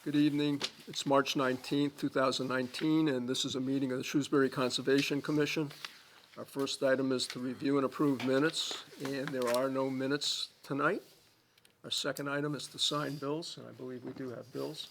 Good evening. It's March 19th, 2019, and this is a meeting of the Shrewsbury Conservation Commission. Our first item is to review and approve minutes, and there are no minutes tonight. Our second item is to sign bills, and I believe we do have bills.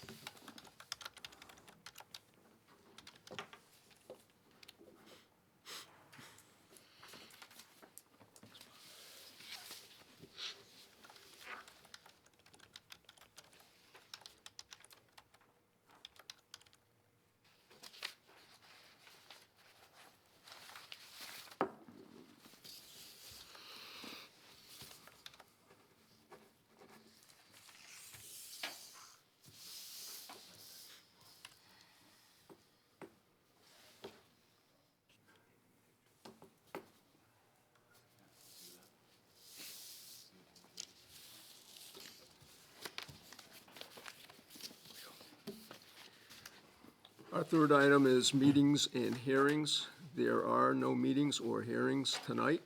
Our third item is meetings and hearings. There are no meetings or hearings tonight.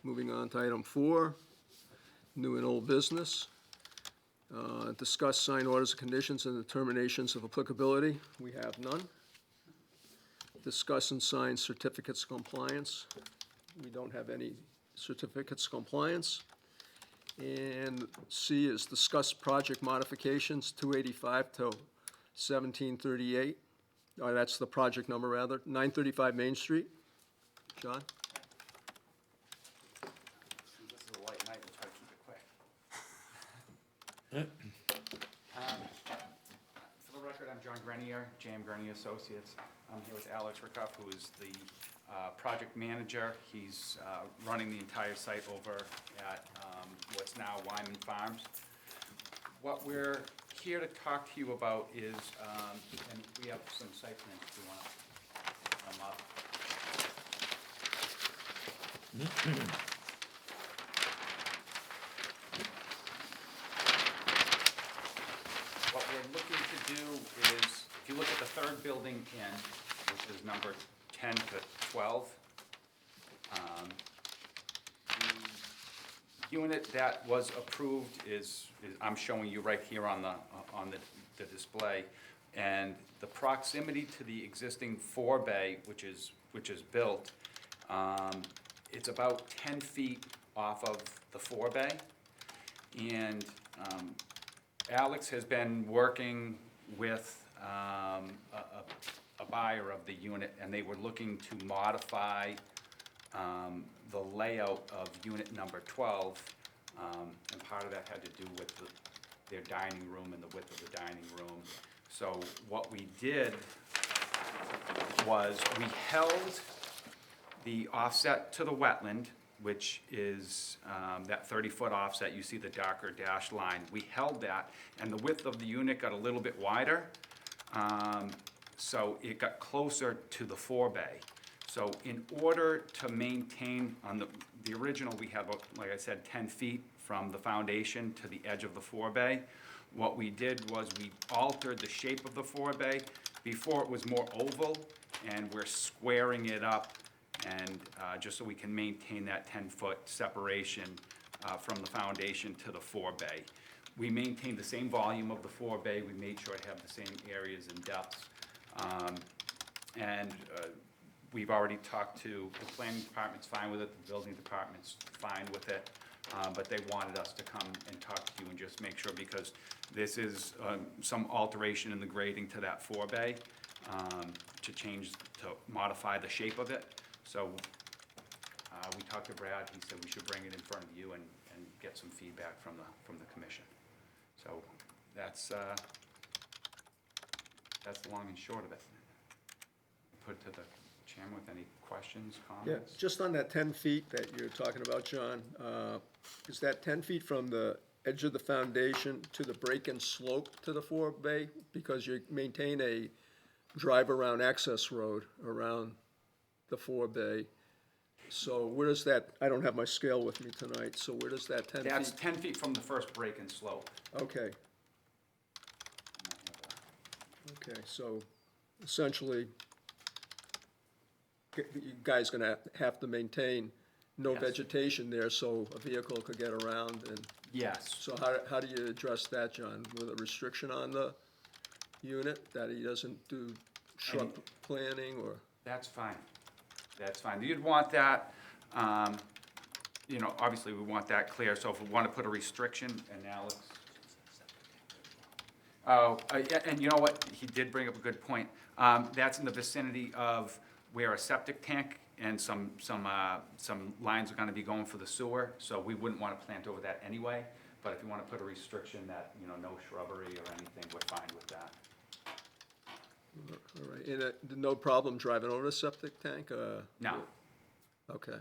Moving on to item 4, new and old business. Discuss sign orders of conditions and determinations of applicability. We have none. Discuss and sign certificates of compliance. We don't have any certificates of compliance. And C is discuss project modifications, 285 to 1738. That's the project number, rather. 935 Main Street. John? This is a light night, we'll try to keep it quick. For the record, I'm John Grenier, J.M. Grenier Associates. I'm here with Alex Rickoff, who is the project manager. He's running the entire site over at what's now Wyman Farms. What we're here to talk to you about is, and we have some site plans if you want to put them up. What we're looking to do is, if you look at the third building in, which is number 10 to 12, the unit that was approved is I'm showing you right here on the display, and the proximity to the existing four-bay, which is built, it's about 10 feet off of the four-bay, and Alex has been working with a buyer of the unit, and they were looking to modify the layout of unit number 12, and part of that had to do with their dining room and the width of the dining room. So what we did was we held the offset to the wetland, which is that 30-foot offset. You see the darker dashed line. We held that, and the width of the unit got a little bit wider, so it got closer to the four-bay. So in order to maintain, on the original, we have, like I said, 10 feet from the foundation to the edge of the four-bay. What we did was we altered the shape of the four-bay. Before it was more oval, and we're squaring it up, and just so we can maintain that 10-foot separation from the foundation to the four-bay. We maintained the same volume of the four-bay. We made sure to have the same areas and depths. We've already talked to, the planning department's fine with it, the building department's fine with it, but they wanted us to come and talk to you and just make sure, because this is some alteration in the grading to that four-bay to modify the shape of it. So we talked to Brad. He said we should bring it in front of you and get some feedback from the commission. So that's the long and short of it. Put it to the chairman with any questions, comments? Yeah, just on that 10 feet that you're talking about, John, is that 10 feet from the edge of the foundation to the break-in slope to the four-bay? Because you maintain a drive-around access road around the four-bay. So where does that, I don't have my scale with me tonight, so where does that 10 feet? That's 10 feet from the first break-in slope. Okay. Okay, so essentially, you guys gonna have to maintain no Yes. vegetation there so a vehicle could get around, and Yes. so how do you address that, John? With a restriction on the unit, that he doesn't do shrub planting or? That's fine. That's fine. You'd want that, you know, obviously we want that clear, so if we want to put a restriction, and Alex. Oh, yeah, and you know what? He did bring up a good point. That's in the vicinity of where a septic tank and some lines are gonna be going for the sewer, so we wouldn't wanna plant over that anyway. But if you wanna put a restriction that, you know, no shrubbery or anything, we're fine with that. All right, and no problem driving over the septic tank? No, Okay.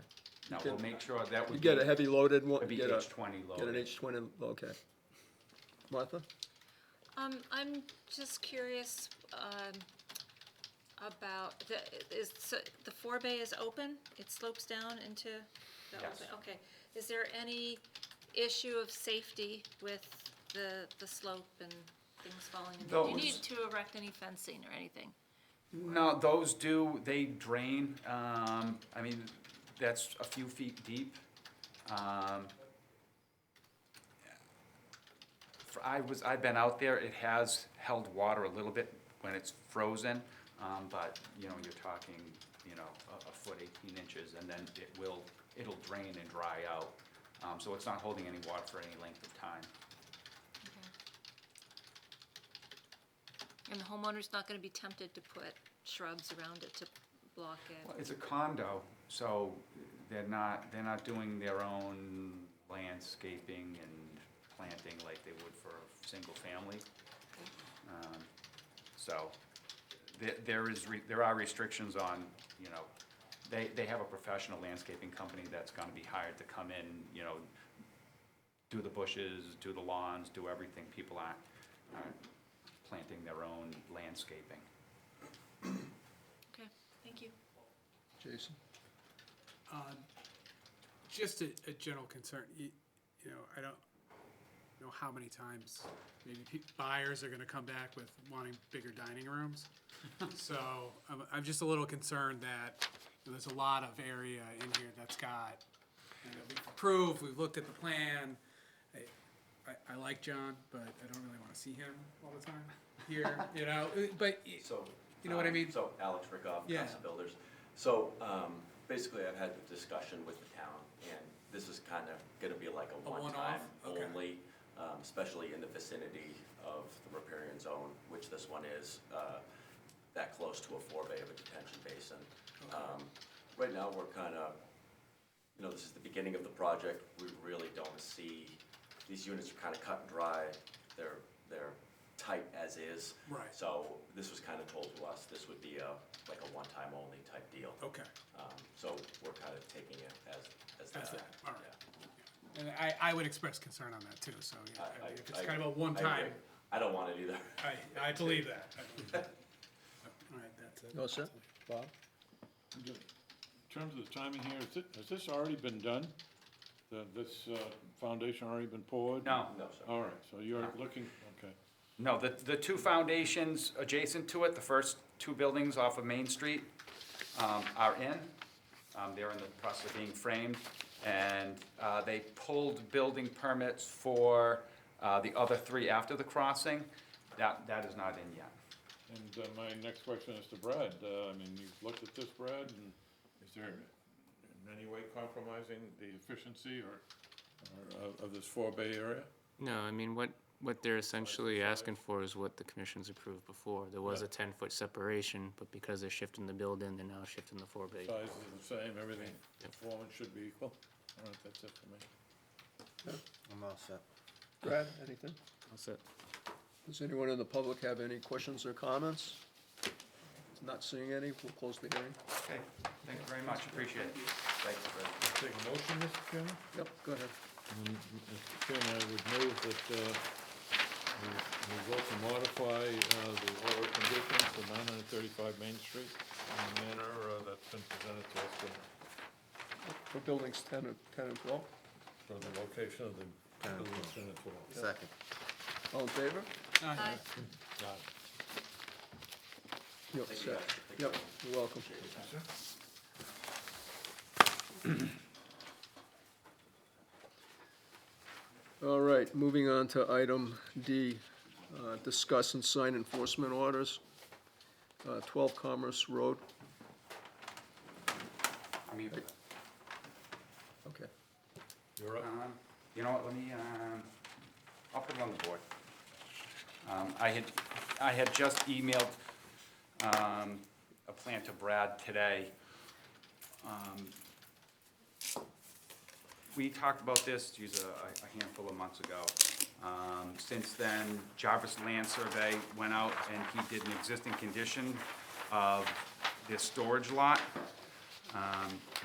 no, we'll make sure that You would be, get a heavy loaded one? would be get a- H20 Get an loaded. H20, okay. Martha? I'm just curious, about, so the forebay is open? It slopes down into the Yes. open? Okay. Is there any issue of safety with the slope and things falling in? Do you need Those- to erect any fencing or anything? No, those they drain, I mean, that's a few feet deep. I've been out there, it has held water a little bit when it's frozen, but, you know, you're talking, you know, a foot, 18 inches, and then it'll drain and dry out. So it's not holding any water for any length of time. Okay. And the homeowner's not gonna be tempted to put shrubs around it to block Well, it? it's a condo, so they're not doing their own landscaping and planting like they would for a single family. So there are restrictions on, you know, they have a professional landscaping company that's gonna be hired to come in, you know, do the bushes, do the lawns, do everything. People aren't planting their own landscaping. Okay, thank you. Jason? Just a general concern, you know, I don't know how many times maybe buyers are gonna come back with wanting bigger dining rooms. So I'm just a little concerned that, you know, there's a lot of area in here that's got, you know, we've approved, we've looked at the plan. I like John, but I don't really wanna see him all the time here, you know, but, So. you know what I mean? So Alex Rickoff, Yeah. Casa Builders. So, basically, I've had a discussion with the town, and this is kind of gonna be like a A one-time one-off? Okay. only, especially in the vicinity of the riparian zone, which this one is, that close to a forebay of a detention basin. Right now, we're kind of, you know, this is the beginning of the project. We really don't see, these units are kind of cut and dry. They're tight as is. Right. So this was kind of told to us, this would be like a one-time only type deal. Okay, So we're kind of taking it as that. As that, all right. Yeah. and I would express concern on that too, so, yeah, I mean, if it's I kind of a agree. one-time, I don't want it either. I believe that. All right, that's it. No, sir? Bob? In terms of the timing here, has this already been done? This foundation already been poured? No. No, sir. All right, so you're looking, okay. No, the two foundations adjacent to it, the first two buildings off of Main Street, are in. They're in the process of being framed, and they pulled building permits for the other three after the crossing. That is not in yet. And my next question is to Brad. I mean, you've looked at this, Brad, and is there in any way compromising the efficiency or of this 4-bay area? No, I mean, what they're essentially asking for is what the commission's approved before. There was a 10-foot separation, but because they're shifting the building, they're now shifting the 4-bay. Size is the same, everything, performance should be equal? All right, that's it for me. I'm all set. Brad, anything? That's it. Does anyone in the public have any questions or comments? Not seeing any, we'll close the hearing. Okay, thank you very much, appreciate it. Thank you, Fred. Take a motion, Mr. Chairman? Yep, go ahead. Mr. Chairman, I would move that we vote to modify the order of conditions for 935 Main Street in the manner that's been presented to us For buildings 10 and 12, for the location of the buildings 10 and 12. Second. all in favor? Aye. Got it. Yep, set. Yep, you're welcome. All right, moving on to item D. discuss and sign enforcement orders, 12 Commerce Road. I mean, Okay. You're up. you know what, let me, I'll put it on the board. I had just emailed, a plan to Brad today. We talked about this, a handful of months ago. Since then, Jarvis Land Survey went out and he did an existing condition of this storage lot.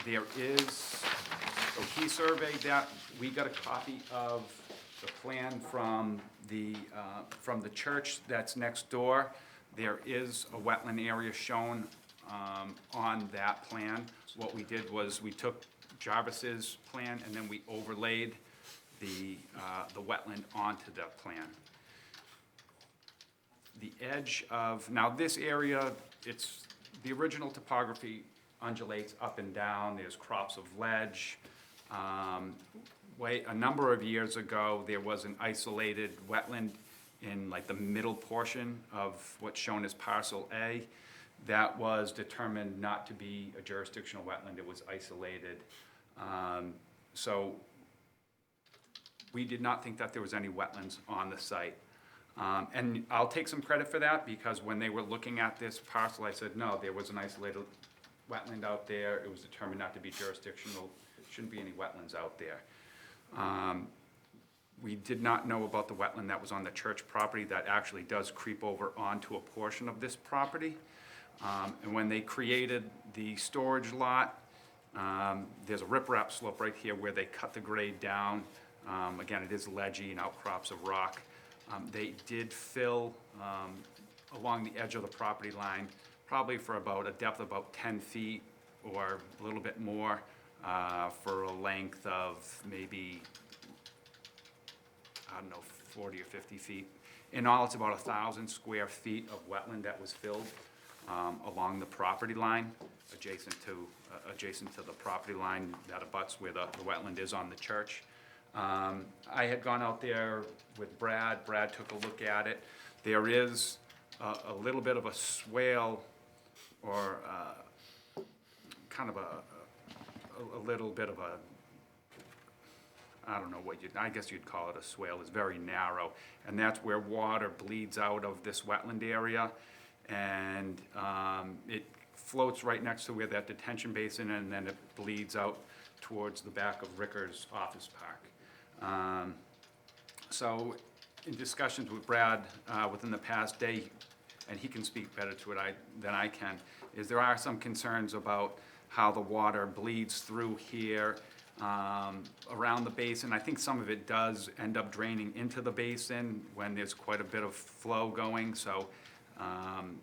There is, so he surveyed that, we got a copy of the plan from the church that's next door. There is a wetland area shown on that plan. What we did was we took Jarvis's plan and then we overlaid the wetland onto that plan. The edge of, now this area, it's, the original topography undulates up and down, there's crops of ledge. A number of years ago, there was an isolated wetland in like the middle portion of what's shown as parcel A. That was determined not to be a jurisdictional wetland, it was isolated. So we did not think that there was any wetlands on the site. And I'll take some credit for that, because when they were looking at this parcel, I said, no, there was an isolated wetland out there. It was determined not to be jurisdictional. Shouldn't be any wetlands out there. We did not know about the wetland that was on the church property that actually does creep over onto a portion of this property. And when they created the storage lot, there's a riprap slope right here where they cut the grade down. Again, it is ledgy and outcrops of rock. They did fill along the edge of the property line, probably for about a depth of about 10 feet or a little bit more, for a length of maybe, I don't know, 40 or 50 feet. In all, it's about 1,000 square feet of wetland that was filled along the property line, adjacent to the property line that abuts where the wetland is on the church. I had gone out there with Brad. Brad took a look at it. There is a little bit of a swale, or kind of a little bit of a, I don't know what I guess you'd call it a swale. It's very narrow, and that's where water bleeds out of this wetland area, and it floats right next to where that detention basin, and then it bleeds out towards the back of Ricker's office park. So in discussions with Brad within the past day, and he can speak better to it than I can, is there are some concerns about how the water bleeds through here around the basin. I think some of it does end up draining into the basin when there's quite a bit of flow going, so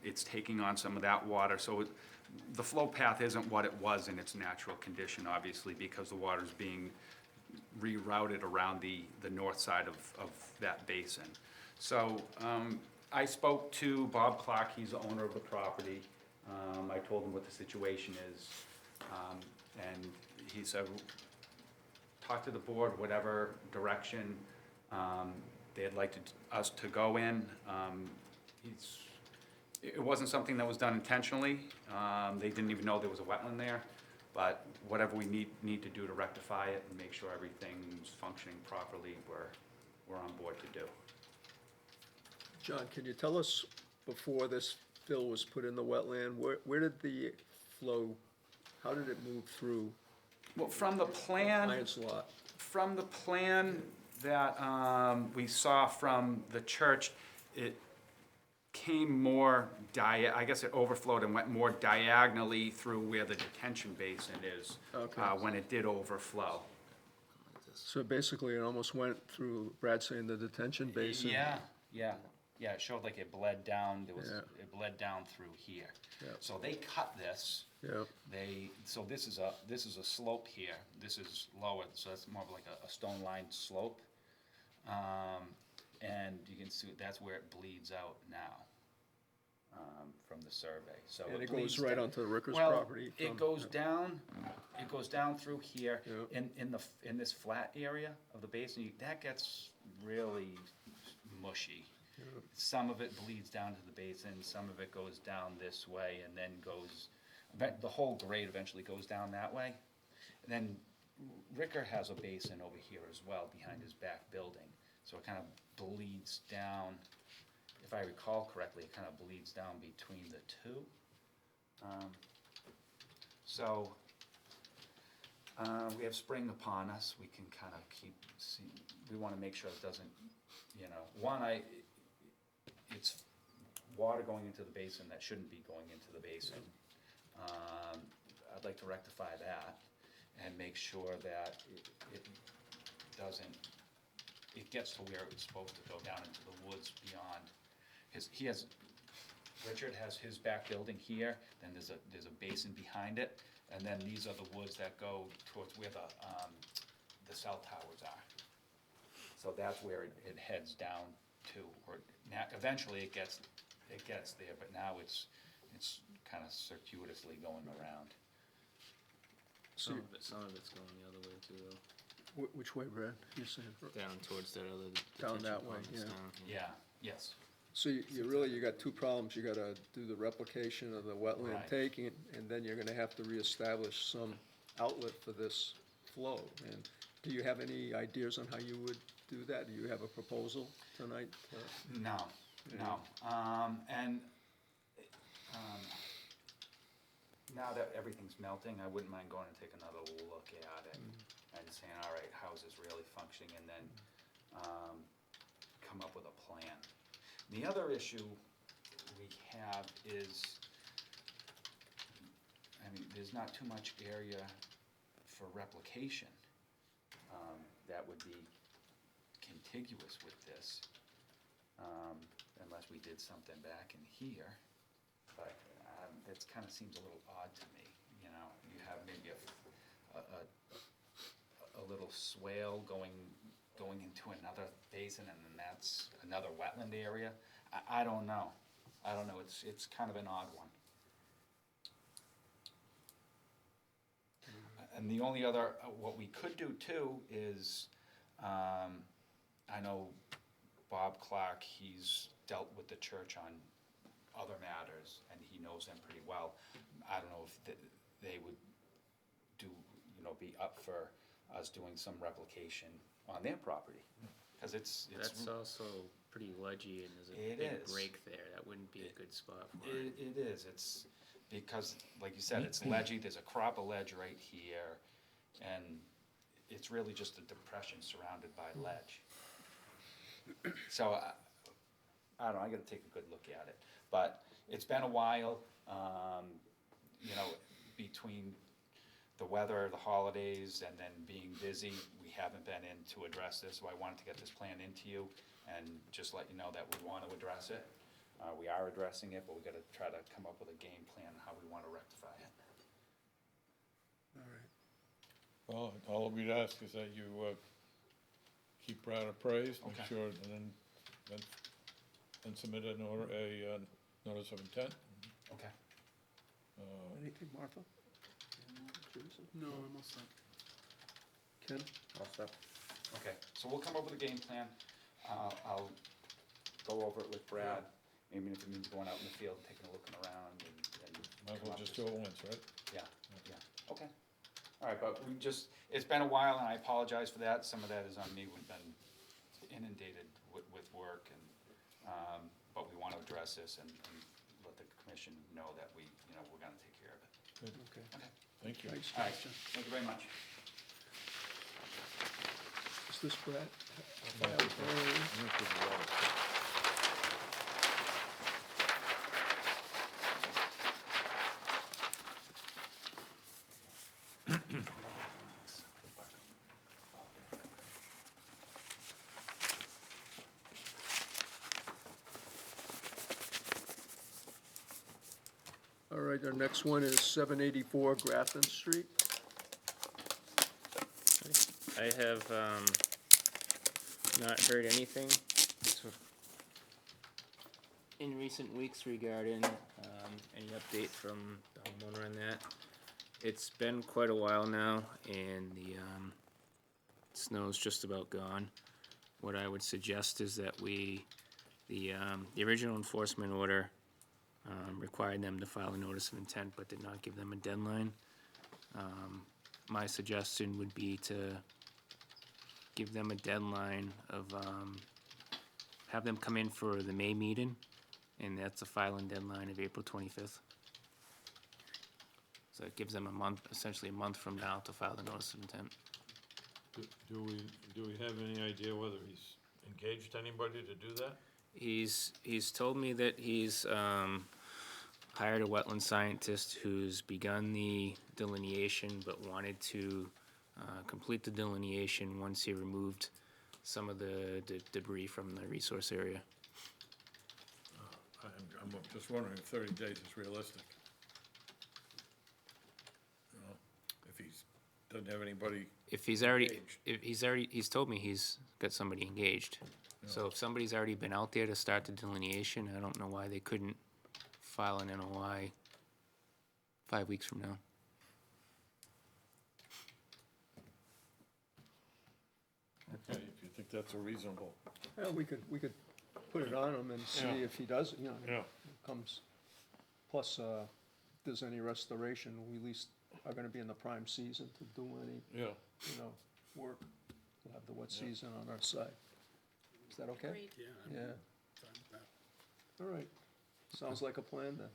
it's taking on some of that water. So the flow path isn't what it was in its natural condition, obviously, because the water's being rerouted around the north side of that basin. So I spoke to Bob Clark, he's the owner of the property. I told him what the situation is, and he said, talk to the board, whatever direction they'd like us to go in. It wasn't something that was done intentionally. They didn't even know there was a wetland there, but whatever we need to do to rectify it and make sure everything's functioning properly, we're on board to do. John, can you tell us, before this fill was put in the wetland, where did the flow, how did it move through Well, from the plan. Lions Lot? From the plan that we saw from the church, it came more I guess it overflowed and went more diagonally through where the detention basin is. Okay. When it did overflow. So basically, it almost went through, Brad saying, the detention basin? Yeah, it showed like it bled down, Yeah. it bled down through here. Yeah. So they cut this. Yeah. So this is a slope here, this is lower, so that's more of like a stone lined slope. And you can see that's where it bleeds out now, from the survey, so. And it bleeds goes right down. onto the Rickers Well, property? it goes down through here, Yeah. in this flat area of the basin, that gets really mushy. Some of it bleeds down to the basin, some of it goes down this way and then goes, the whole grade eventually goes down that way. And then Ricker has a basin over here as well, behind his back building, so it kind of bleeds down. If I recall correctly, it kind of bleeds down between the two. So, we have spring upon us, we can kind of keep, we want to make sure it doesn't, you know, it's water going into the basin that shouldn't be going into the basin. I'd like to rectify that and make sure that it doesn't, it gets to where it's supposed to go down into the woods beyond. Richard has his back building here, then there's a basin behind it, and then these are the woods that go towards where the cell towers are. So that's where it heads down to, or now, eventually it gets there, but now it's kind of circuitously going around. So, Some of it's going the other way too, though. which way, Brad? You're saying? Down towards that other Down detention that way, pond, yeah. down, Yeah, yes, So you got two problems. You gotta do the replication of the wetland Right. taking, and then you're gonna have to reestablish some outlet for this flow. And do you have any ideas on how you would do that? Do you have a proposal tonight? no, and, now that everything's melting, I wouldn't mind going and take another look at it and saying, all right, how's this really functioning, and then, come up with a plan. The other issue we have is, I mean, there's not too much area for replication, that would be contiguous with this, unless we did something back in here, but, it kinda seems a little odd to me, you know, you have maybe a little swale going into another basin, and then that's another wetland area. I don't know, it's kind of an odd one. And the only other, what we could do too is, I know Bob Clark, he's dealt with the church on other matters, and he knows them pretty well. I don't know if they would do, be up for us doing some replication on their property, because it's. That's also pretty ledgy, and there's It a big is. break there, that wouldn't be a good spot for it. It is, it's, because, like you said, it's ledgy, there's a crop of ledge right here, and it's really just a depression surrounded by ledge. So, I don't know, I gotta take a good look at it, but it's been a while, between the weather, the holidays, and then being busy, we haven't been in to address this, so I wanted to get this plan into you and just let you know that we want to address it. We are addressing it, but we gotta try to come up with a game plan on how we wanna rectify it. All right. Well, all we'd ask is that you keep Brad appraised, make Okay. sure, and then submit a notice of intent. Okay. Anything, Martha? Teresa? No, I'm all set. Ken? Okay, so we'll come up with a game plan. I'll go over it with Brad, maybe if it means going out in the field, taking a look around and. Might as come well up just with- do it once, right? Yeah, okay. All right, but it's been a while, and I apologize for that. Some of that is on me. We've been inundated with work, and, but we want to address this and let the commission know that we're gonna take care of it. Good. Okay. Okay. Thank you. Thanks, All right, Justin. thank you very much. Is this Brad? I'm gonna put the water. All right, our next one is 784 Grafton Street. I have, not heard anything in recent weeks regarding, any update from the homeowner on that. It's been quite a while now, and the, snow's just about gone. What I would suggest is that we The original enforcement order required them to file a notice of intent, but did not give them a deadline. My suggestion would be to give them a deadline of, have them come in for the May meeting, and that's a filing deadline of April 25th. So it gives them a month, essentially a month from now, to file the notice of intent. Do we have any idea whether he's engaged anybody to do that? He's told me that he's hired a wetland scientist who's begun the delineation, but wanted to complete the delineation once he removed some of the debris from the resource area. I'm just wondering if 30 days is realistic. You know, if he's, doesn't have anybody, If he's already, Engaged. he's told me he's got somebody engaged. So if somebody's already been out there to start the delineation, I don't know why they couldn't file an NOI 5 weeks from now. okay, if you think that's a reasonable, Well, we could put it on him and see Yeah. if he does, you know, yeah. comes. Plus, if there's any restoration, we at least are gonna be in the prime season to do any, Yeah, you know, work. We'll have the wet Yeah. season on our side. Is that okay? Agreed. Yeah, I'm Yeah, fine with that. all right. Sounds like a plan then.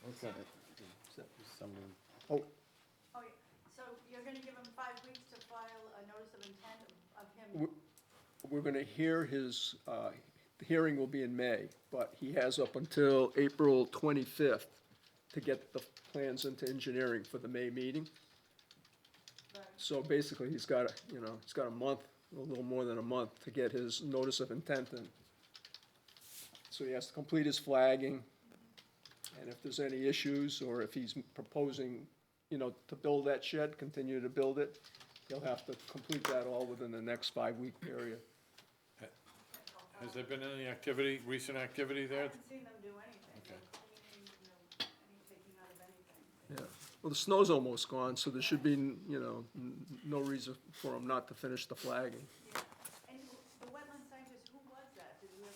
okay. Is that- Oh, Oh, yeah. So you're gonna give him 5 weeks to file a notice of intent of him? we're gonna hear his, the hearing will be in May, but he has up until April 25th to get the plans into engineering for the May meeting. Right. So basically, he's got, he's got a month, a little more than a month to get his notice of intent in. So he has to complete his flagging, and if there's any issues, or if he's proposing, to build that shed, continue to build it, he'll have to complete that all within the next 5-week period. Has there been any activity, recent activity I there? haven't seen them do anything, no cleaning, any taking out of anything. Yeah, well, the snow's almost gone, so there should be, no reason for him not to finish the flagging. Yeah. And the wetland scientist, who was that? Did you ever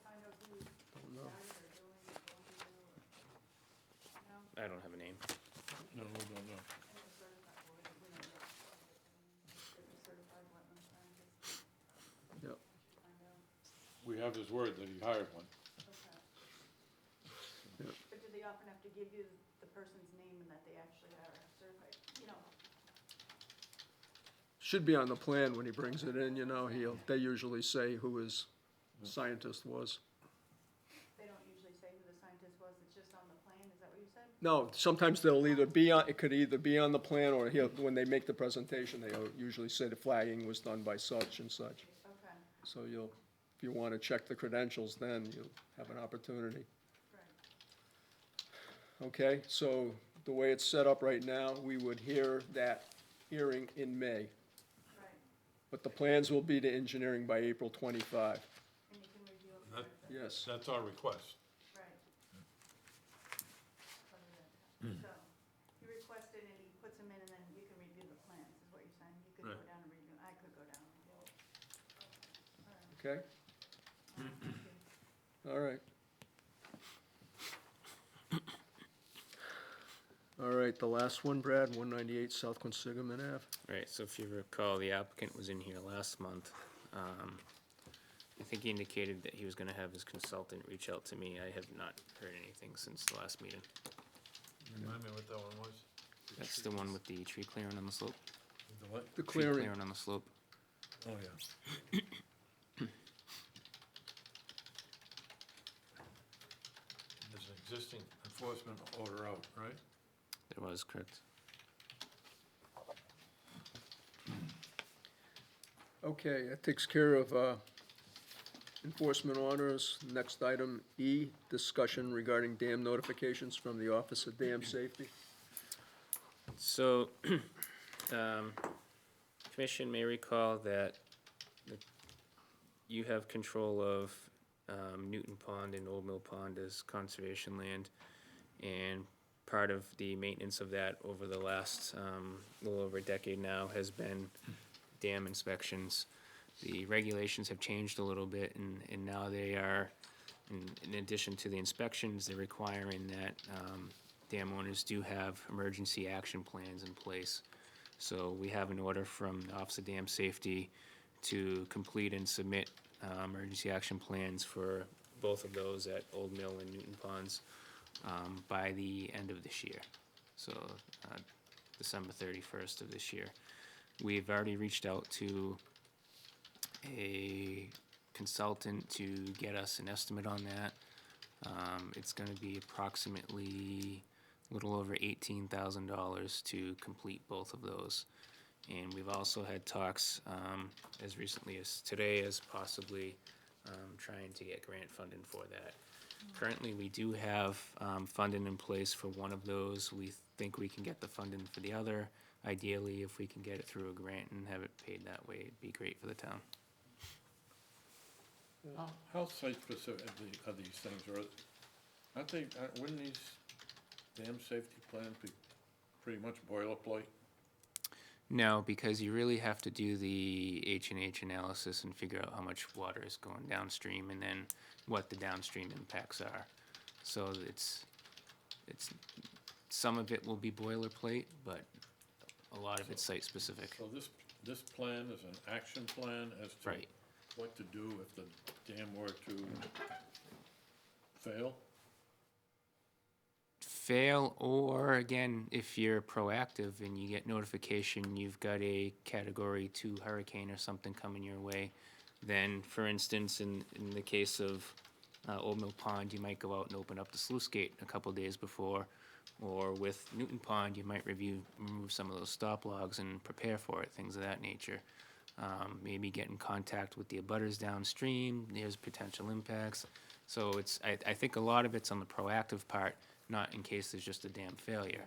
find out who Don't know. started or doing or going to do or? No? I don't have a name. No, we don't know. And the certified, well, we know that. The certified wetland scientist, Yep. find out. We have his word that he hired one. Okay. Yep. But do they often have to give you the person's name and that they actually are certified, Should be on the plan when he brings it in, they usually say who his scientist was. they don't usually say who the scientist was, it's just on the plan, is that what you said? No, sometimes they'll either be on, it could either be on the plan, or when they make the presentation, they usually say the flagging was done by such and such. Okay, So if you wanna check the credentials, then you'll have an opportunity. right. Okay, so the way it's set up right now, we would hear that hearing in May, Right, but the plans will be to engineering by April 25. and you can review it. That- first, Yes, That's our request. right. Cover that. So, you request it and he puts them in and then you can review the plans, is what you're saying? You could go Right. down and review, I could go down and review it. All right, okay, thank you. all right. All right, the last one, Brad, 198 South Quinsigamon Ave. Right, so if you recall, the applicant was in here last month. I think he indicated that he was gonna have his consultant reach out to me. I have not heard anything since the last meeting. Remind me what that one was? That's the one with the tree clearing on the slope. The what? The Tree clearing, clearing on the slope. Oh, yeah. There's an existing enforcement order out, right? There was, correct. okay, that takes care of enforcement orders. Next item, E, discussion regarding dam notifications from the Office of Dam Safety. So, Commission may recall that you have control of Newton Pond and Old Mill Pond as conservation land, and part of the maintenance of that over the last little over a decade now has been dam inspections. the regulations have changed a little bit, and now they are, in addition to the inspections, they're requiring that dam owners do have emergency action plans in place. So we have an order from the Office of Dam Safety to complete and submit emergency action plans for both of those at Old Mill and Newton Ponds by the end of this year, so December 31st of this year. We've already reached out to a consultant to get us an estimate on that. It's gonna be approximately a little over $18,000 to complete both of those. And we've also had talks, as recently as today, as possibly trying to get grant funding for that. Currently, we do have funding in place for one of those. We think we can get the funding for the other. Ideally, if we can get it through a grant and have it paid that way, it'd be great for the town. How site-specific are these things, or aren't they, wouldn't these dam safety plans be pretty much boilerplate? No, because you really have to do the H&H analysis and figure out how much water is going downstream and then what the downstream impacts are. So it's, some of it will be boilerplate, but a lot of it's site-specific. So this plan is an action plan as to Right. what to do if the dam were to fail? Fail, or again, if you're proactive and you get notification you've got a Category 2 hurricane or something coming your way, then, for instance, in the case of Old Mill Pond, you might go out and open up the sluice gate a couple days before, or with Newton Pond, you might remove some of those stop logs and prepare for it, things of that nature. Maybe get in contact with the abutters downstream, there's potential impacts. So it's, I think a lot of it's on the proactive part, not in case there's just a dam failure.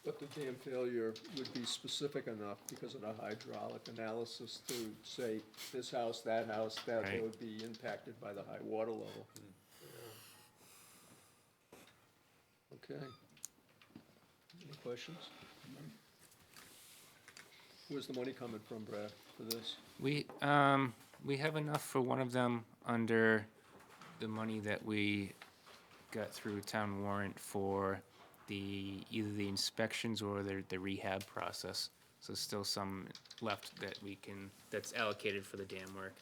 But the dam failure would be specific enough because of the hydraulic analysis to say this house, that Right. would be impacted by the high water level. Okay. Any questions? Where's the money coming from, Brad, for this? We have enough for one of them under the money that we got through town warrant for either the inspections or the rehab process. So there's still some left that that's allocated for the dam work.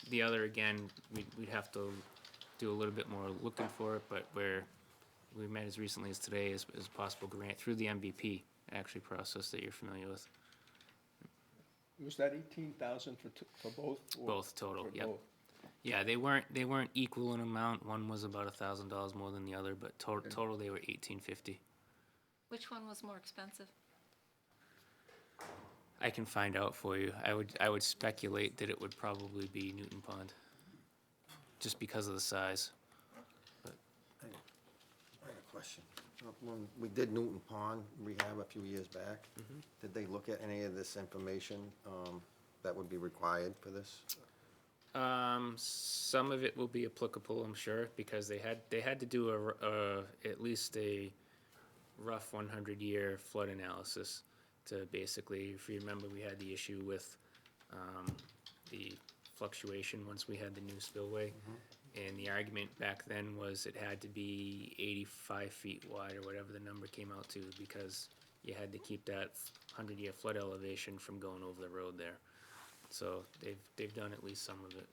The other, again, we'd have to do a little bit more looking for it, but we met as recently as today as possible grant through the MVP actually process that you're familiar with. Was that 18,000 for both? Or Both total, for yep. both? Yeah, they weren't equal in amount. One was about $1,000 more than the other, but total they were $1,850. Which one was more expensive? I can find out for you. I would speculate that it would probably be Newton Pond, just because of the size. I have a question. When we did Newton Pond rehab a few years back, did they look at any of this information that would be required for this? Some of it will be applicable, I'm sure, because they had to do at least a rough 100-year flood analysis to basically, if you remember, we had the issue with the fluctuation once we had the new spillway. And the argument back then was it had to be 85 feet wide or whatever the number came out to, because you had to keep that 100-year flood elevation from going over the road there. So they've done at least some of it.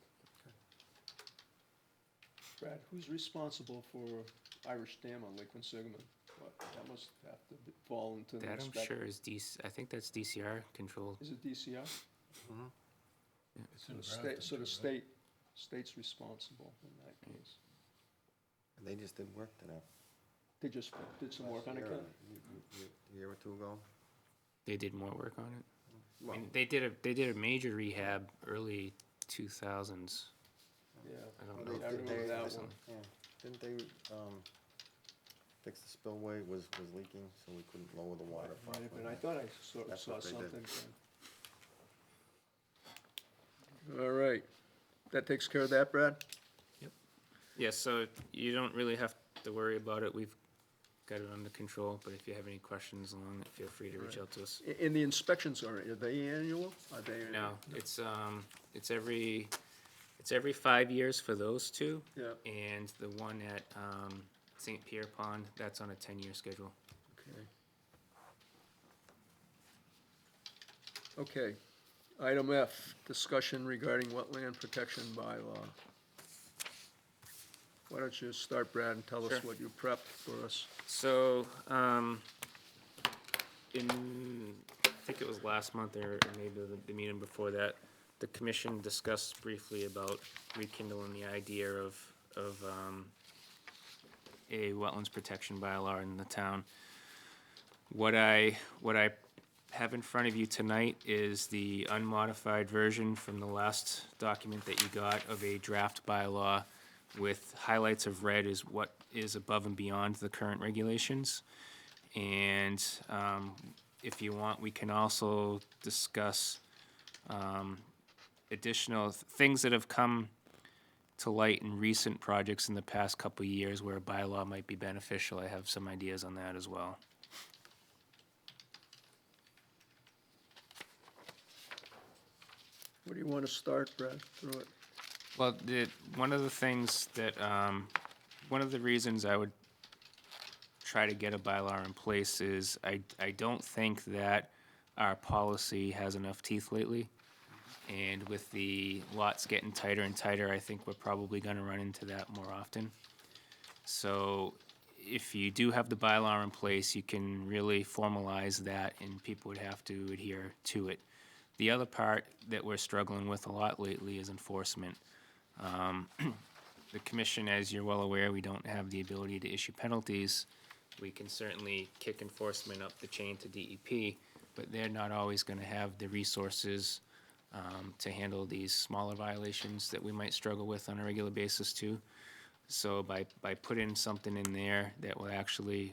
Brad, who's responsible for Irish Dam on Lake Quinsigamon? That must have to fall into the That I'm inspector. sure is I think that's DCR controlled. Is it DCR? It's in So the Grafton, too, right? state's responsible in that case. They just did work to that. They just did some work on it, Ken? A year or two ago. They did more work on it. I Well, mean, they did a major rehab early 2000s. Yeah. I don't I know. remember that one. Recently. yeah, didn't they fix the spillway was leaking, so we couldn't lower the water? Might have been. I thought I That's saw what they did. something. Ken. All right. That takes care of that, Brad? Yeah, so you don't really have to worry about it. We've got it under control, but if you have any questions along it, feel free to reach out to us. And the inspections are they annual? Are they? No, it's every 5 years for those two. Yeah. And the one at, St. Pierre Pond, that's on a 10-year schedule. Okay. Okay. Item F, discussion regarding wetland protection bylaw. Why don't you start, Brad, and tell us Sure. what you prepped for us? So, I think it was last month or maybe the meeting before that, the commission discussed briefly about rekindling the idea of a wetlands protection bylaw in the town. What I have in front of you tonight is the unmodified version from the last document that you got of a draft bylaw with highlights of red is what is above and beyond the current regulations. And if you want, we can also discuss additional things that have come to light in recent projects in the past couple of years where a bylaw might be beneficial. I have some ideas on that as well. Where do you want to start, Brad? Through it. Well, one of the things that, one of the reasons I would try to get a bylaw in place is I don't think that our policy has enough teeth lately. And with the lots getting tighter and tighter, I think we're probably gonna run into that more often. So if you do have the bylaw in place, you can really formalize that and people would have to adhere to it. The other part that we're struggling with a lot lately is enforcement. The commission, as you're well aware, we don't have the ability to issue penalties. We can certainly kick enforcement up the chain to DEP, but they're not always gonna have the resources to handle these smaller violations that we might struggle with on a regular basis too. So by putting something in there that will actually,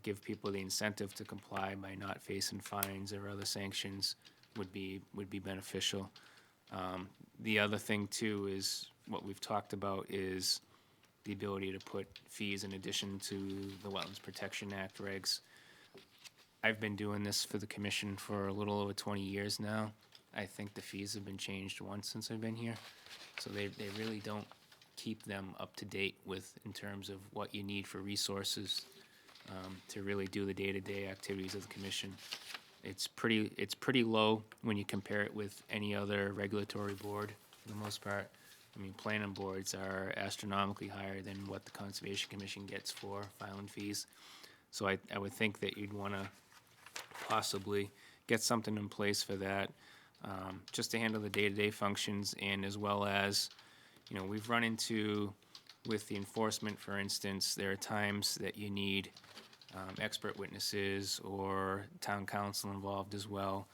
give people the incentive to comply by not facing fines or other sanctions would be beneficial. The other thing too is what we've talked about is the ability to put fees in addition to the Wetlands Protection Act regs. I've been doing this for the commission for a little over 20 years now. I think the fees have been changed once since I've been here. So they really don't keep them up to date with, in terms of what you need for resources to really do the day-to-day activities of the commission. It's pretty low when you compare it with any other regulatory board, for the most part. I mean, planning boards are astronomically higher than what the Conservation Commission gets for filing fees. So I would think that you'd wanna possibly get something in place for that, just to handle the day-to-day functions, and as well as, we've run into, with the enforcement, for instance, there are times that you need expert witnesses or town council involved as well.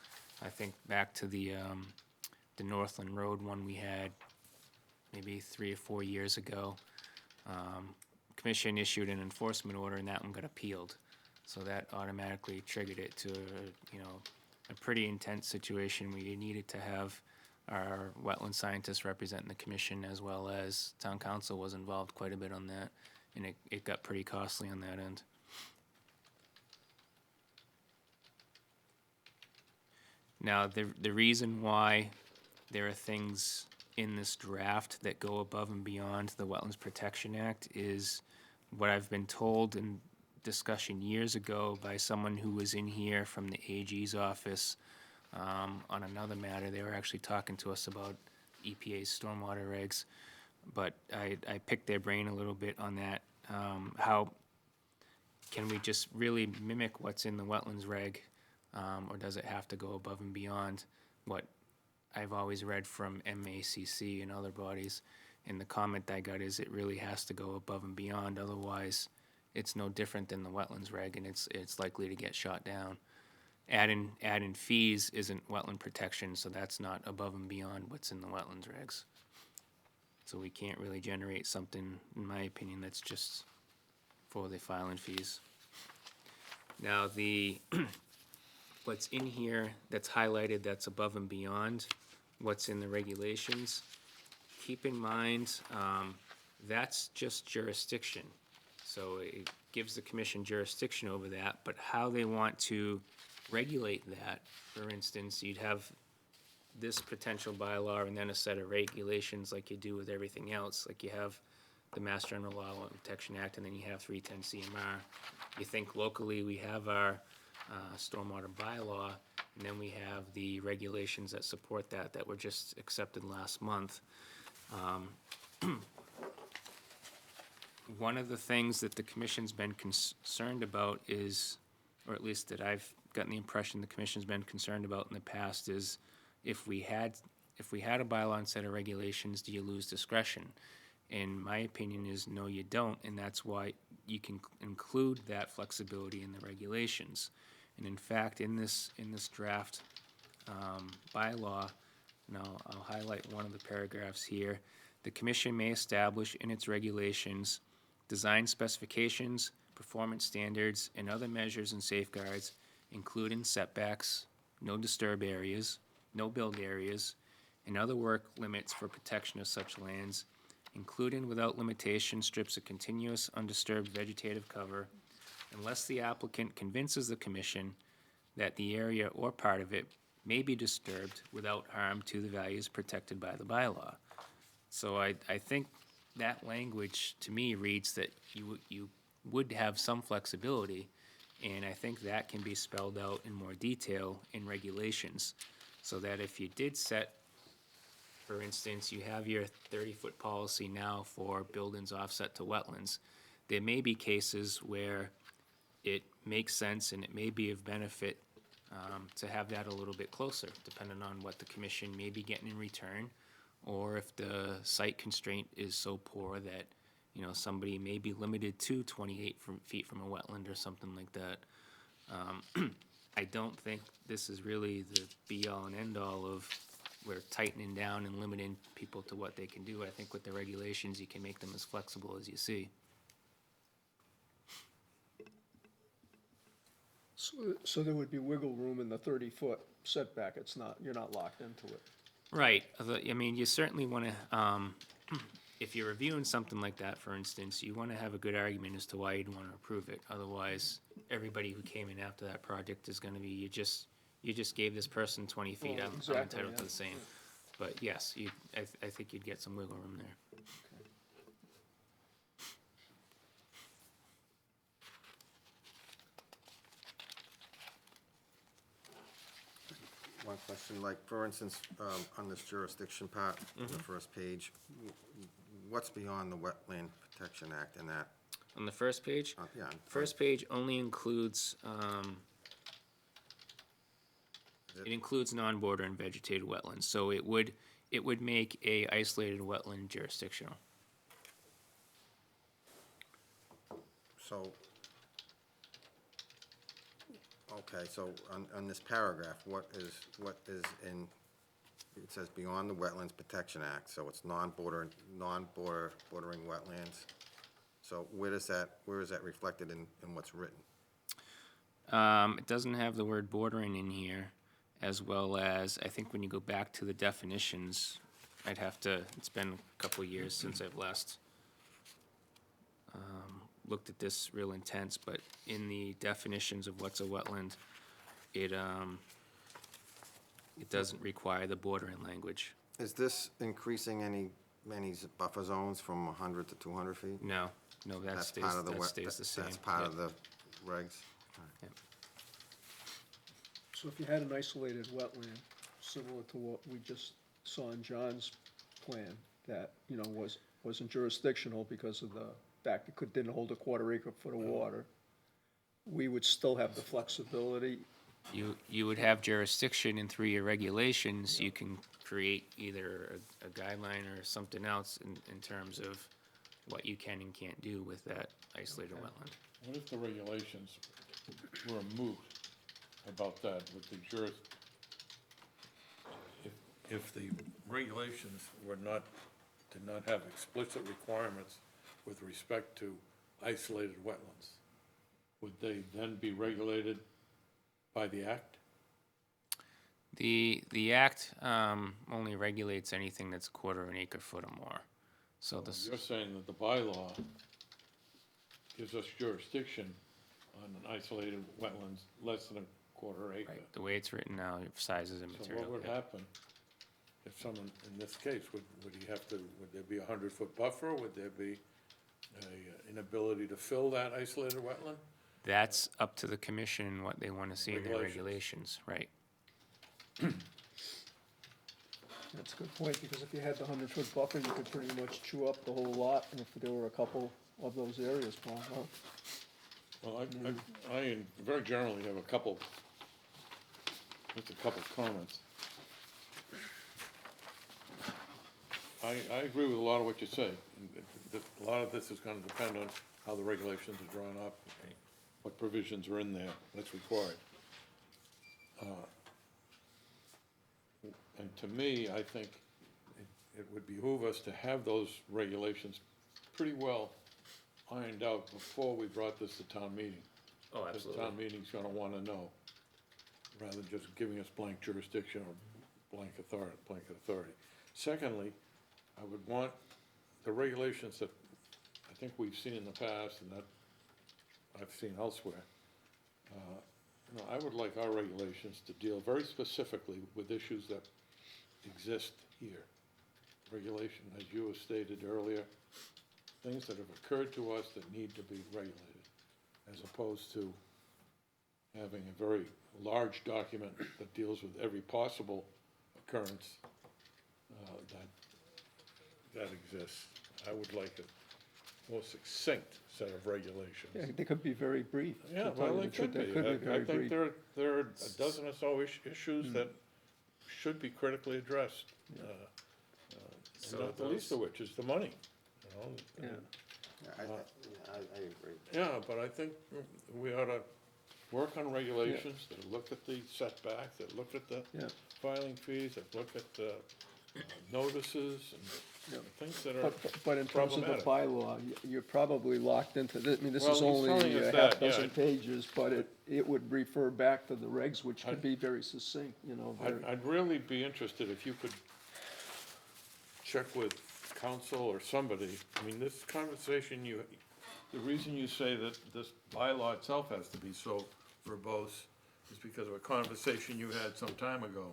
I think back to the Northland Road one we had maybe 3 or 4 years ago. Commission issued an enforcement order and that one got appealed. So that automatically triggered it to, a pretty intense situation where you needed to have our wetland scientists representing the commission, as well as town council was involved quite a bit on that, and it got pretty costly on that end. Now, the reason why there are things in this draft that go above and beyond the Wetlands Protection Act is what I've been told in discussion years ago by someone who was in here from the AG's office on another matter. They were actually talking to us about EPA's stormwater regs, but I picked their brain a little bit on that. How can we just really mimic what's in the wetlands reg, or does it have to go above and beyond what I've always read from MACC and other bodies? And the comment I got is it really has to go above and beyond, otherwise it's no different than the wetlands reg, and it's likely to get shot down. Adding fees isn't wetland protection, so that's not above and beyond what's in the wetlands regs. So we can't really generate something, in my opinion, that's just for the filing fees. Now, what's in here that's highlighted that's above and beyond what's in the regulations, keep in mind, that's just jurisdiction. So it gives the commission jurisdiction over that, but how they want to regulate that, for instance, you'd have this potential bylaw and then a set of regulations like you do with everything else. Like you have the Mass General Law and Protection Act, and then you have 310 CMR. You think locally, we have our stormwater bylaw, and then we have the regulations that support that, that were just accepted last month. One of the things that the commission's been concerned about is, or at least that I've gotten the impression the commission's been concerned about in the past, is if we had a bylaw and set of regulations, do you lose discretion? And my opinion is, no, you don't, and that's why you can include that flexibility in the regulations. And in fact, in this draft bylaw, and I'll highlight one of the paragraphs here. The commission may establish in its regulations design specifications, performance standards, and other measures and safeguards, including setbacks, no disturb areas, no build areas, and other work limits for protection of such lands, including without limitation strips of continuous undisturbed vegetative cover, unless the applicant convinces the commission that the area or part of it may be disturbed without harm to the values protected by the bylaw. So I think that language, to me, reads that you would have some flexibility, and I think that can be spelled out in more detail in regulations, so that if you did set, for instance, you have your 30-foot policy now for buildings offset to wetlands, there may be cases where it makes sense and it may be of benefit to have that a little bit closer, depending on what the commission may be getting in return, or if the site constraint is so poor that, you know, somebody may be limited to 28 feet from a wetland or something like that. I don't think this is really the be-all and end-all of we're tightening down and limiting people to what they can do. I think with the regulations, you can make them as flexible as you see. So there would be wiggle room in the 30-foot setback, it's not, you're not locked into it. Right, I mean, you certainly want to, if you're reviewing something like that, for instance, you want to have a good argument as to why you'd want to approve it. Otherwise, everybody who came in after that project is going to be, you just gave this person 20 feet, Well, I'm exactly, entitled to yeah. the same. But yes, I think you'd get some wiggle room there. One question, like, for instance, on this jurisdiction part, the first page, what's beyond the Wetland Protection Act and that? On the first page? Yeah. First page only includes, it includes non-border and vegetated wetlands, so it would make a isolated wetland jurisdictional. So, okay, so on this paragraph, what is in, it says beyond the Wetlands Protection Act, so it's bordering wetlands. So where is that reflected in what's written? It doesn't have the word bordering in here, as well as, I think when you go back to the definitions, it's been a couple of years since I've last looked at this real intense, but in the definitions of what's a wetland, it doesn't require the bordering language. Is this increasing any buffer zones from 100 to 200 feet? No, that stays the same. That's part Yep. of the regs? Yep. So if you had an isolated wetland, similar to what we just saw in John's plan, that, you know, wasn't jurisdictional because of the fact it didn't hold a quarter acre foot of water, we would still have the flexibility. You would have jurisdiction, and through your regulations, you can create either a guideline or something else in terms of what you can and can't do with that isolated wetland. What if the regulations were moot about that with the if the regulations did not have explicit requirements with respect to isolated wetlands, would they then be regulated by the act? The act only regulates anything that's a quarter of an acre foot or more. So this, You're saying that the bylaw gives us jurisdiction on an isolated wetlands less than a quarter acre. Right, the way it's written now, it sizes and So material. what would yeah. happen if someone, in this case, would he have to, would there be a 100-foot buffer? Would there be a inability to fill that isolated wetland? That's up to the commission and what they wanna see in their Regulations. regulations, right? That's a good point, because if you had the 100-foot buffer, you could pretty much chew up the whole lot, and if there were a couple of those areas, Paul, huh? Well, I very generally have just a couple comments. I agree with a lot of what you say. A lot of this is gonna depend on how the regulations are drawn up, what provisions are in there, that's required. And to me, I think it would behoove us to have those regulations pretty well ironed out before we brought this to town meeting. Oh, Because town meeting's gonna wanna know, rather than just giving us blank jurisdiction or blanket authority. Secondly, I would want the regulations that I think we've seen in the past and that I've seen elsewhere. I would like our regulations to deal very specifically with issues that exist here. Regulation, as you have stated earlier, things that have occurred to us that need to be regulated, as opposed to having a very large document that deals with every possible occurrence that exists. I would like a more succinct set of regulations. Yeah, they could be very brief. Yeah, To tell well, you they the truth, could be. very I think brief. there are a dozen or so issues that should be critically addressed. So And not the least of which is the money, you know? Yeah. I agree. Yeah, but I think we ought to work on regulations that look at the setbacks, that look at the Yeah. filing fees, that look at notices Yeah. and things that are But in terms of the problematic. bylaw, you're probably locked into this, I mean, this Well, is he's only telling us a that, half dozen yeah. pages, but it would refer back to the regs, which could I'd- be very succinct, you know, very. I'd really be interested if you could check with council or somebody. I mean, this conversation, the reason you say that this bylaw itself has to be so verbose is because of a conversation you had some time ago.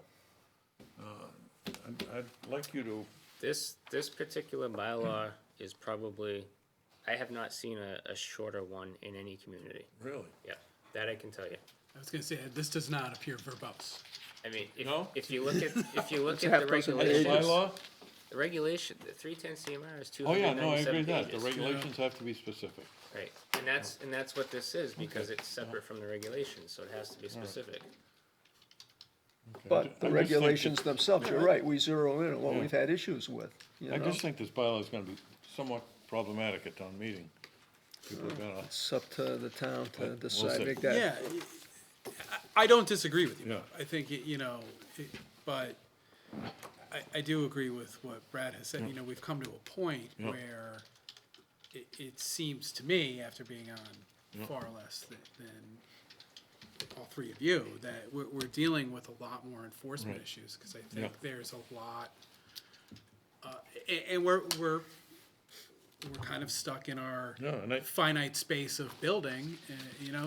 I'd like you to, This particular bylaw is probably, I have not seen a shorter one in any community. really, Yeah, that I can tell you. I was gonna say, this does not appear verbose. I mean, No? if you look at, It's the half dozen regulations, pages. bylaw? the regulation, the 310 CMR is Oh, yeah, no, I 297 agree with that. The pages. regulations have to be specific. Right, and that's what this is, because it's separate from the regulations, so it has to be specific. Okay. But I the just think regulations that- themselves, you're right, we zero in on what Yeah. we've had issues with, you I know? just think this bylaw is gonna be somewhat problematic at town meeting. People are gonna, It's up to the town to We'll decide, see. make that. Yeah, I don't disagree with you. Yeah. I think, but I do agree with what Brad has said, we've come to a point Yeah. where it seems to me, after being on far less than all three of you, that we're dealing with a lot more enforcement Right. issues, because I Yeah. think there's a lot, and we're kind of stuck in our Yeah, and I- finite space of building,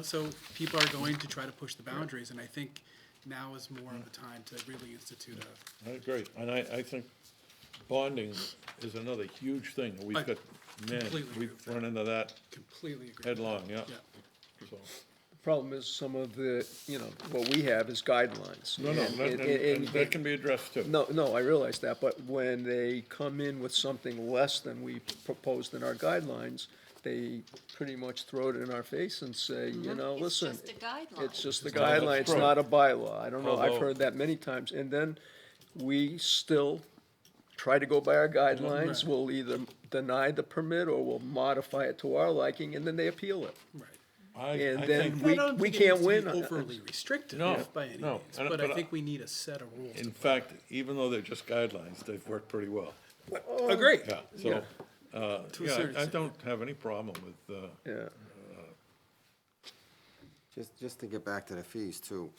so people are going to try to push the boundaries, and I think now is more of a time to really institute I agree, and I think bonding is another huge thing. We've I got, man, completely agree we've with that. run into that completely agree. headlong, yeah. Yeah. So, The problem is some of the, what we have is guidelines. no, And that can be addressed too. No, I realize that, but when they come in with something less than we proposed in our guidelines, they pretty much throw it in our face and say, It's listen, just a guideline. it's just a It's not- guideline, it's right. not a bylaw. I don't know, I've Although- heard that many times. And then we still try to go by our guidelines. Right. We'll either deny the permit or we'll modify it to our liking, and then they appeal it. Right. And I then think, we I don't think it can't needs to be win. overly restrictive No, by any no, means, and- but but I I- think we need a set of rules. in fact, even though they're just guidelines, they've worked pretty well. Agree. Yeah, Yeah. so, To a certain I extent. don't have any problem with, Yeah. Just to get back to the fees too,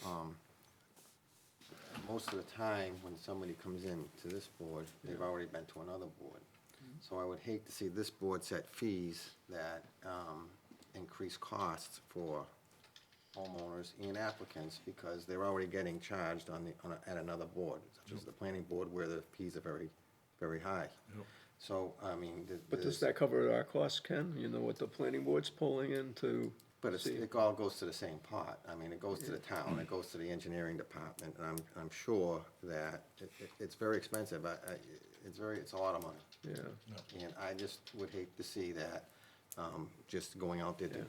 most of the time, when somebody comes in to this board, they've already been to another board. So I would hate to see this board set fees that, increase costs for homeowners and applicants because they're already getting charged at another board, such as the planning board, where the fees are very, very high. So, I mean, But does that cover our costs, Ken? You know, what the planning board's pulling in to But see? it all goes to the same pot. I mean, it goes to the town, it goes to the engineering department, and I'm sure that it's very expensive. It's a lot of money. Yeah. And I just would hate to see that, just going out there to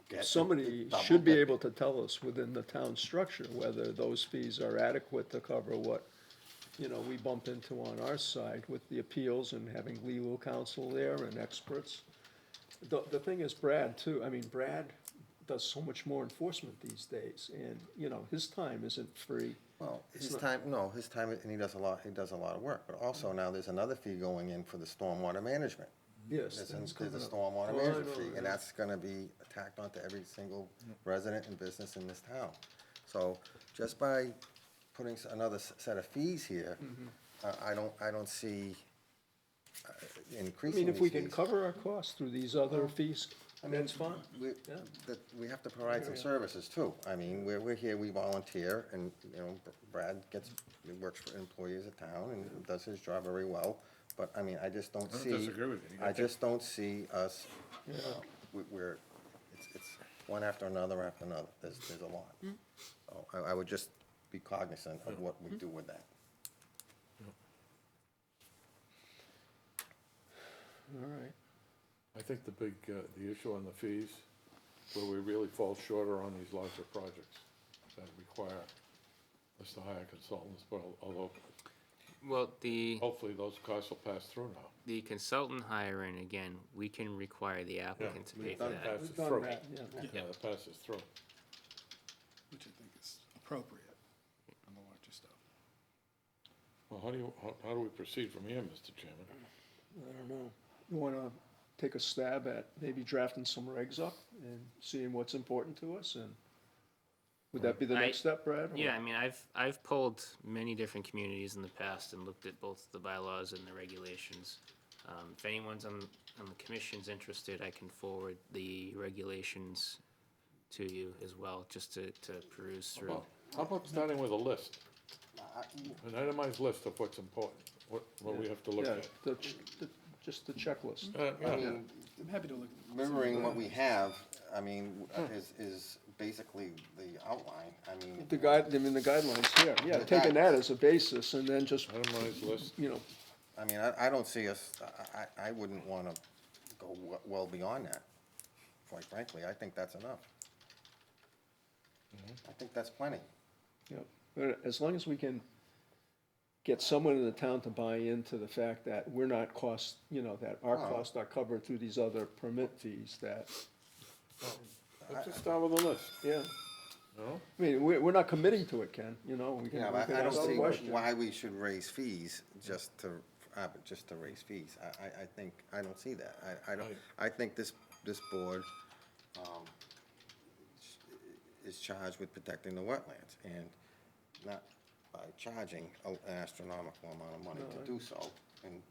get. Somebody double should be dip. able to tell us within the town structure whether those fees are adequate to cover what, you know, we bump into on our side with the appeals and having legal counsel there and experts. The thing is Brad too, I mean, Brad does so much more enforcement these days, and, you know, his time isn't free. Well, It's his not- time, no, his time, and he does a lot of work, but also now there's another fee going in for the stormwater management. Yes. There's that's a coming up. stormwater Oh, I management know, fee, yeah. and that's gonna be tacked onto every single resident and business in this town. So, just by putting another set of fees here, I don't see I increasing mean, if these we can fees. cover our costs through these other fees, that's fine. We, Yeah. we have to provide some services too. I mean, we're here, we volunteer, and, you know, Brad he works for employees of town and does his job very well. But, I mean, I just don't see. disagree with you. You I got that. just don't see us, we're, it's one after another. There's a lot. So I would just be cognizant of what we do with that. All right. I think the big, the issue on the fees, where we really fall short are on these larger projects that require us to hire consultants, but although Well, the hopefully those costs will pass through now. consultant hiring, again, we can require the applicant to pay we've for done that. that. We've Passes done through. that, yeah. Yeah, that passes through. Which I think is appropriate on the larger stuff. Well, how do we proceed from here, Mr. Chairman? I don't know. You wanna take a stab at maybe drafting some regs up and seeing what's important to us, and would that be the next step, Brad? or- Yeah, I mean, I've polled many different communities in the past and looked at both the bylaws and the regulations. If anyone's on the commission's interested, I can forward the regulations to you as well, just to peruse through. How about starting with a list? An itemized list of what's important, what we have to look Yeah, at. just the checklist. I mean, I'm happy to look. mirroring what we have, I mean, is basically the outline. I mean. The guidelines here, yeah, The taking that guidelines. as a basis and then just, Itemized list. you know, I mean, I don't see us, I wouldn't wanna go well beyond that, quite frankly. I think that's enough. I think that's plenty. yeah, but as long as we can get someone in the town to buy into the fact that we're not that our Well- costs are covered through these other permit fees, that, Let's just start with a list, yeah. no? I mean, we're not committing to it, Ken, you know, we can, Yeah, we but can I don't ask the see question. why we should raise fees just to raise fees. I don't see that. I think this board, is charged with protecting the wetlands and not by charging an astronomical amount of money to do so. And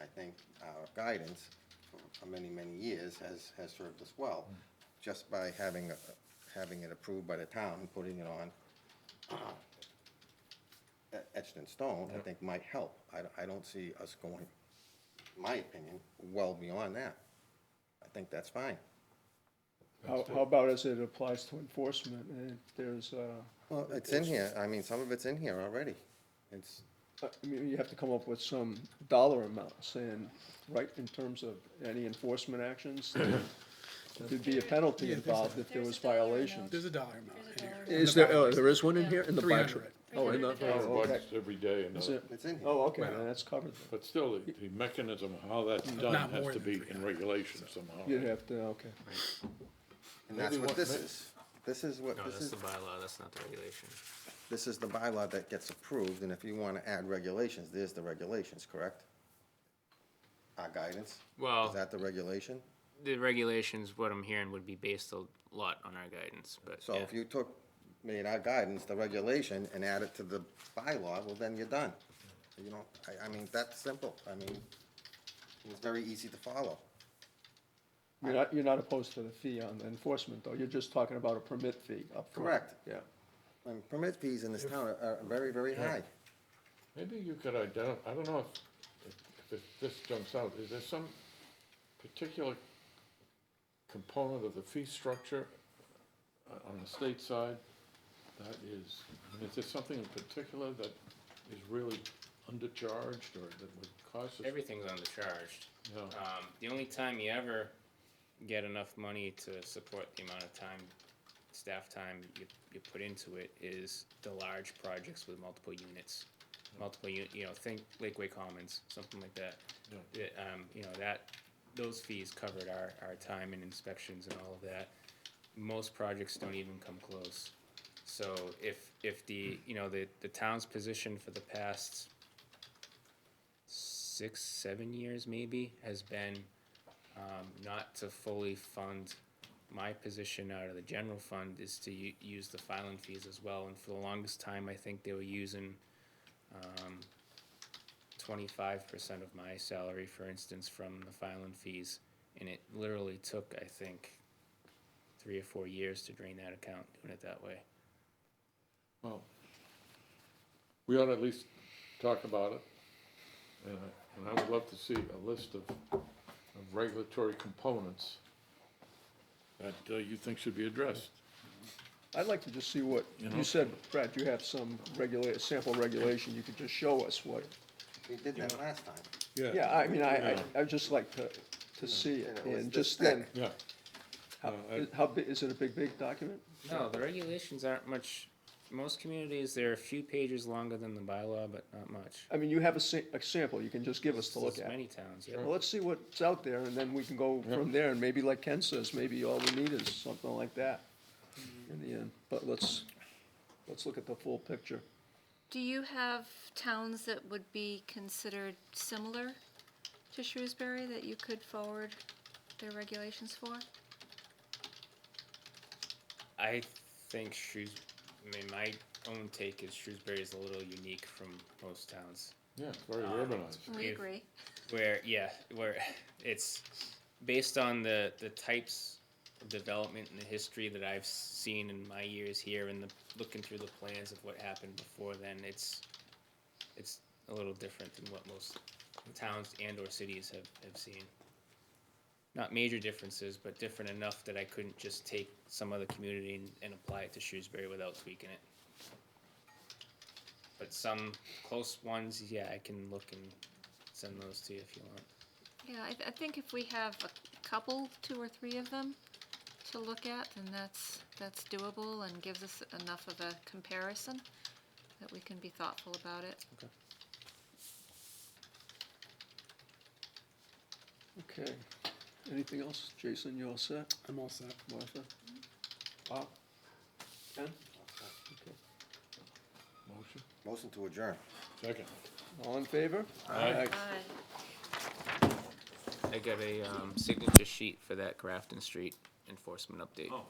I think our guidance for many, many years has served us well, just by having it approved by the town and putting it on etched in stone, I think might help. I don't see us going, in my opinion, well beyond that. I think that's fine. How about as it applies to enforcement, and if there's, Well, it's in here, I mean, some of it's in here already. It's, I mean, you have to come up with some dollar amount, saying, right, in terms of any enforcement actions, there'd be a penalty involved if there was violations. There's a dollar amount in here. Is there, there is one in here, in the budget? 300. Oh, in the, Our oh, okay. budgets every day, and, Is it? it's in here. Oh, okay, then that's covered then. but still, the mechanism of how that's done Not has more to than be 300, in regulation somehow. You'd have to, okay. And that's Maybe what what this ma- is. This is what, No, this that's is, the bylaw, that's not the regulation. this is the bylaw that gets approved, and if you wanna add regulations, there's the regulations, correct? Our guidance? Well, Is that the regulation? the regulations, what I'm hearing, would be based a lot on our guidance, but So yeah. if you made our guidance, the regulation, and add it to the bylaw, well, then you're done. You know, I mean, that's simple. I mean, it's very easy to follow. You're not opposed to the fee on enforcement, though, you're just talking about a permit fee up front. Correct. Yeah. And permit fees in this town are very, very high. Maybe you could identify, I don't know if this jumps out, is there some particular component of the fee structure on the state side that is, I mean, is there something in particular that is really undercharged or that would cost us? Everything's undercharged. Yeah. The only time you ever get enough money to support the amount of time, staff time you put into it is the large projects with multiple units. Think Lakeway Commons, something like that. Yeah. Those fees covered our time and inspections and all of that. Most projects don't even come close. So if the town's position for the past 6-7 years maybe has been not to fully fund my position out of the general fund is to use the filing fees as well. And for the longest time, I think they were using 25% of my salary, for instance, from the filing fees. And it literally took, I think, 3 or 4 years to drain that account, doing it that way. Well, we ought to at least talk about it. And I would love to see a list of regulatory components that you think should be addressed. I'd like to just see what, You know? you said, Brad, you have some sample regulation, you could just show us what. We did that last time. Yeah, I mean, I'd just like to see it, And it was and this just then, Yeah. how big, is it a big document? No, the regulations aren't much. Most communities, they're a few pages longer than the bylaw, but not much. I mean, you have a sample you can just give us to look There's at. many towns, yeah. Well, let's see what's out there, and then we can go from there, and maybe like Ken says, maybe all we need is something like that in the end. But let's look at the full picture. Do you have towns that would be considered similar to Shrewsbury that you could forward their regulations for? I think my own take is Shrewsbury is a little unique from most towns. Yeah, it's very urbanized. We If- agree. Where it's based on the types of development and the history that I've seen in my years here and looking through the plans of what happened before then, it's a little different than what most towns and or cities have seen. Not major differences, but different enough that I couldn't just take some other community and apply it to Shrewsbury without tweaking it. But some close ones, yeah, I can look and send those to you if you want. Yeah, I think if we have a couple, 2 or 3 of them to look at, then that's doable and gives us enough of a comparison that we can be thoughtful about it. Okay. Anything else? Jason, you all set? I'm all set. Martha? Bob? Ken? Okay. Motion? Motion to adjourn. Second. All in favor? Aye. Aye. I got a signature sheet for that Grafton Street enforcement update. Oh,